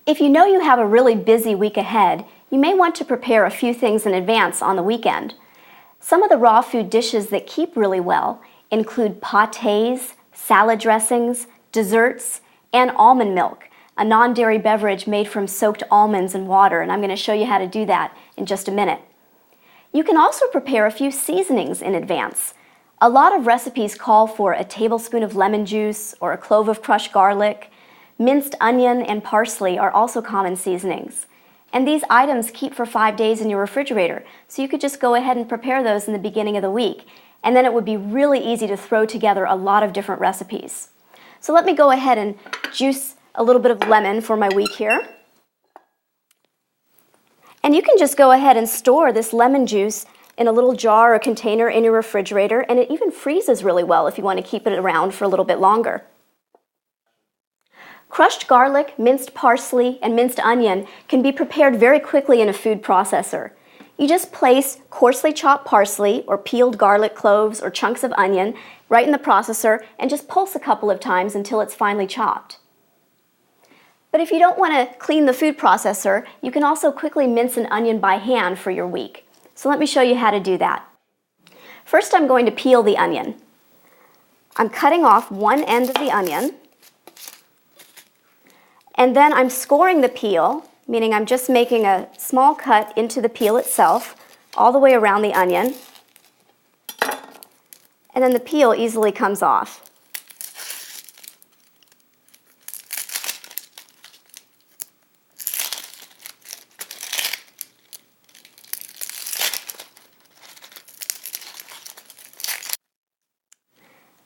If you know you have a really busy week ahead, you may want to prepare a few things in advance on the weekend. Some of the raw food dishes that keep really well include pâtés, salad dressings, desserts, and almond milk, a non-dairy beverage made from soaked almonds and water, and I'm going to show you how to do that in just a minute. You can also prepare a few seasonings in advance. A lot of recipes call for a tablespoon of lemon juice or a clove of crushed garlic. Minced onion and parsley are also common seasonings. And these items keep for 5 days in your refrigerator, so you could just go ahead and prepare those in the beginning of the week. And then it would be really easy to throw together a lot of different recipes. So let me go ahead and juice a little bit of lemon for my week here. And you can just go ahead and store this lemon juice in a little jar or container in your refrigerator, and it even freezes really well if you want to keep it around for a little bit longer. Crushed garlic, minced parsley, and minced onion can be prepared very quickly in a food processor. You just place coarsely chopped parsley or peeled garlic cloves or chunks of onion right in the processor and just pulse a couple of times until it's finely chopped. But if you don't want to clean the food processor, you can also quickly mince an onion by hand for your week. So let me show you how to do that. First, I'm going to peel the onion. I'm cutting off one end of the onion, and then I'm scoring the peel, meaning I'm just making a small cut into the peel itself, all the way around the onion, and then the peel easily comes off.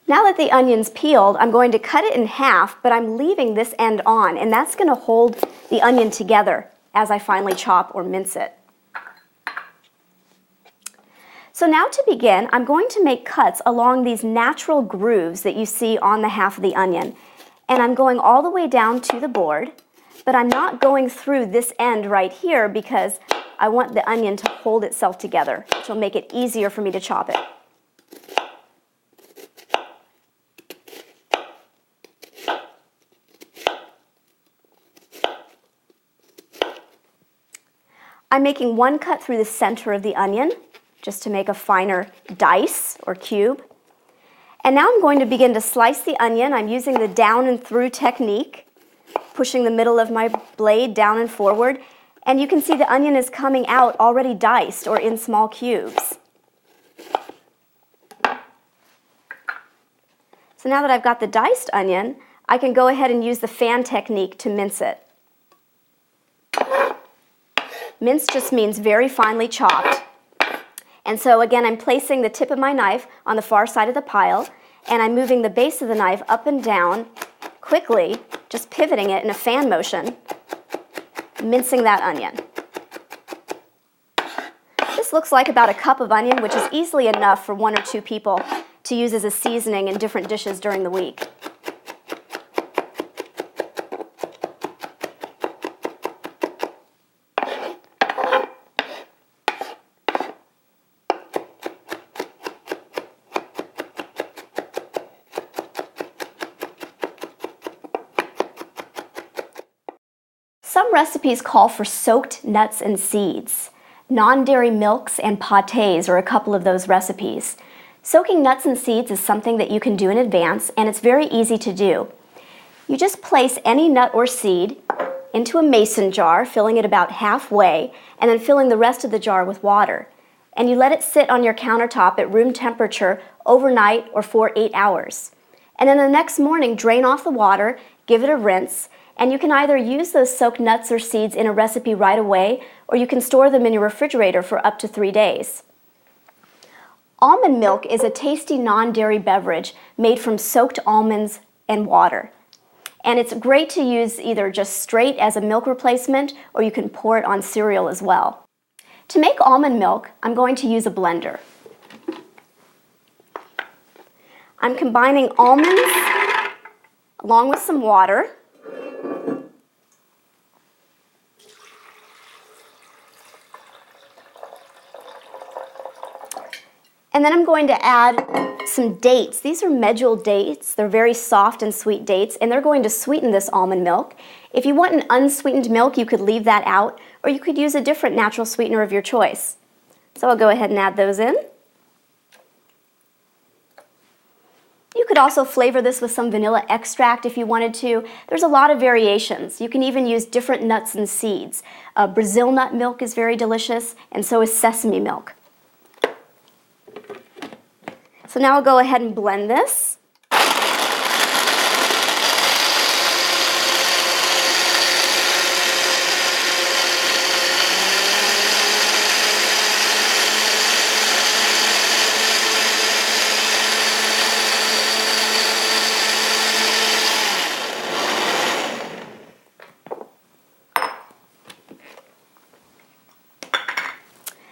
Now that the onion's peeled, I'm going to cut it in half, but I'm leaving this end on, and that's going to hold the onion together as I finally chop or mince it. So now to begin, I'm going to make cuts along these natural grooves that you see on the half of the onion. And I'm going all the way down to the board, but I'm not going through this end right here because I want the onion to hold itself together, which will make it easier for me to chop it. I'm making one cut through the center of the onion, just to make a finer dice or cube. And now I'm going to begin to slice the onion. I'm using the down and through technique, pushing the middle of my blade down and forward. And you can see the onion is coming out already diced or in small cubes. So now that I've got the diced onion, I can go ahead and use the fan technique to mince it. Mince just means very finely chopped. And so again, I'm placing the tip of my knife on the far side of the pile, and I'm moving the base of the knife up and down quickly, just pivoting it in a fan motion, mincing that onion. This looks like about a cup of onion, which is easily enough for 1 or 2 people to use as a seasoning in different dishes during the week. Some recipes call for soaked nuts and seeds. Non-dairy milks and pâtés are a couple of those recipes. Soaking nuts and seeds is something that you can do in advance, and it's very easy to do. You just place any nut or seed into a mason jar, filling it about halfway, and then filling the rest of the jar with water. And you let it sit on your countertop at room temperature overnight or for 8 hours. And then the next morning, drain off the water, give it a rinse, and you can either use those soaked nuts or seeds in a recipe right away, or you can store them in your refrigerator for up to 3 days. Almond milk is a tasty non-dairy beverage made from soaked almonds and water. And it's great to use either just straight as a milk replacement, or you can pour it on cereal as well. To make almond milk, I'm going to use a blender. I'm combining almonds along with some water. And then I'm going to add some dates. These are medjool dates. They're very soft and sweet dates, and they're going to sweeten this almond milk. If you want an unsweetened milk, you could leave that out, or you could use a different natural sweetener of your choice. So I'll go ahead and add those in. You could also flavor this with some vanilla extract if you wanted to. There's a lot of variations. You can even use different nuts and seeds. Brazil nut milk is very delicious, and so is sesame milk. So now I'll go ahead and blend this.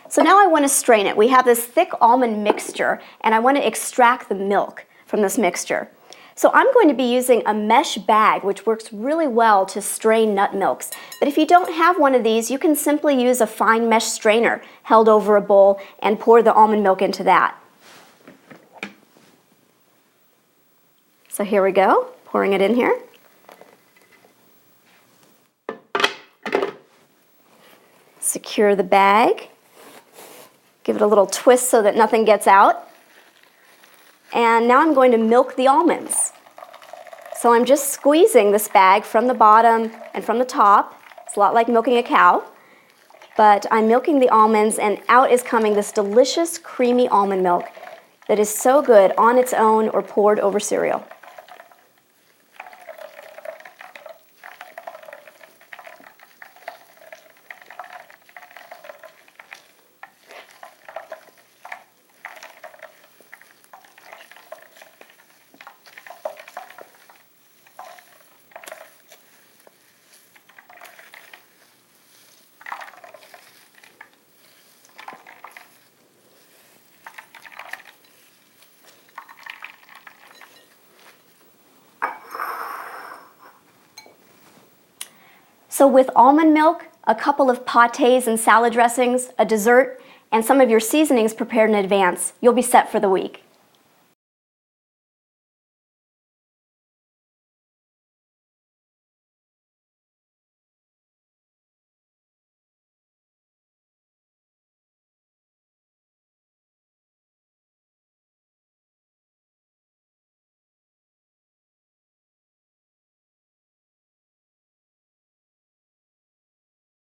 So now I want to strain it. We have this thick almond mixture, and I want to extract the milk from this mixture. So I'm going to be using a mesh bag, which works really well to strain nut milks. But if you don't have one of these, you can simply use a fine mesh strainer held over a bowl and pour the almond milk into that. So here we go, pouring it in here. Secure the bag. Give it a little twist so that nothing gets out. And now I'm going to milk the almonds. So I'm just squeezing this bag from the bottom and from the top. It's a lot like milking a cow. But I'm milking the almonds, and out is coming this delicious creamy almond milk that is so good on its own or poured over cereal. So with almond milk, a couple of pâtés and salad dressings, a dessert, and some of your seasonings prepared in advance, you'll be set for the week.